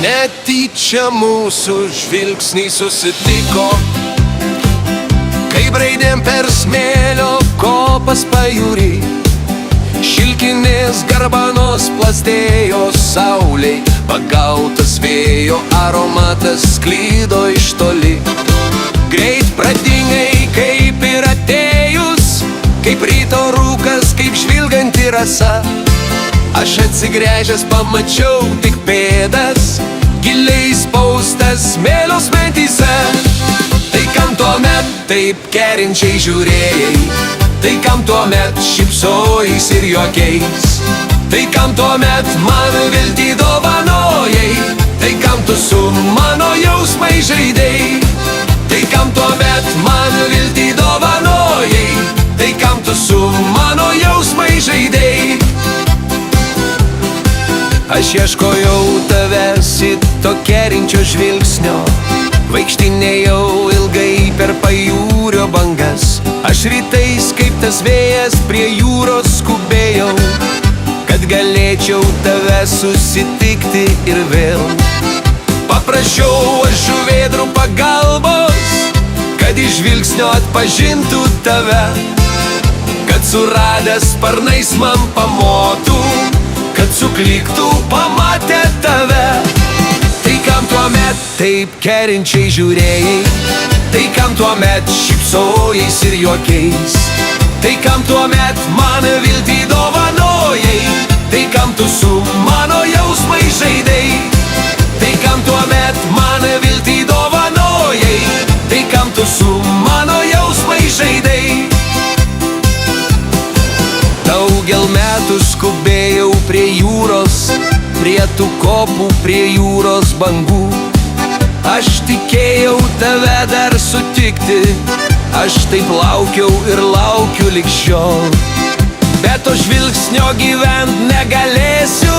Netyčia mūsų žvilgsniai susitiko, kai braidėm per smėlio kopas pajūry. Šilkinės garbanos plastėjo saulei, pagautas vėjo aromatas sklydo iš toli. Greit pradingai kaip ir atėjus, kaip ryto rūkas, kaip žvilganti rasa. Aš atsigręžęs pamačiau tik pėdas, giliai spaustas smėlio smetyse. Tai kam tuomet taip kerinčiai žiūrėjai, tai kam tuomet šypsojais ir juokiais, tai kam tuomet man viltį dovanojai, tai kam tu su mano jausmai žaidei, tai kam tuomet man viltį dovanojai, tai kam tu su mano jausmai žaidei. Aš ieškojau tavęs į to kerinčio žvilgsnio, vaikštinėjau ilgai per pajūrio bangas. Aš rytais kaip tas vėjas prie jūros skubėjau, kad galėčiau tave susitikti ir vėl. Paprašiau aš žuvėdrų pagalbos, kad iš žvilgsnio atpažintų tave, kad suradęs sparnais man pamotų, kad suklyktų pamatę tave. Tai kam tuomet taip kerinčiai žiūrėjai, tai kam tuomet šypsojais ir juokiais, tai kam tuomet man viltį dovanojai, tai kam tu su mano jausmai žaidei, tai kam tuomet man viltį dovanojai, tai kam tu su mano jausmai žaidei. Daugel metų skubėjau prie jūros, prie tų kopų, prie jūros bangų. Aš tikėjau tave dar sutikti, aš taip laukiau ir laukiu lig šiol. Bet to žvilgsnio gyvent negalėsiu,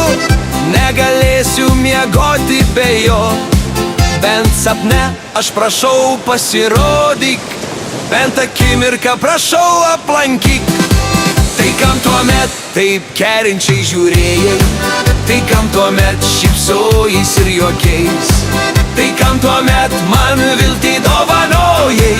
negalėsiu miegoti be jo. Bent sapne aš prašau pasirodyk, bent akimirką prašau aplankyk. Tai kam tuomet taip kerinčiai žiūrėjai, tai kam tuomet šypsojais ir juokiais, tai kam tuomet man viltį dovanojai,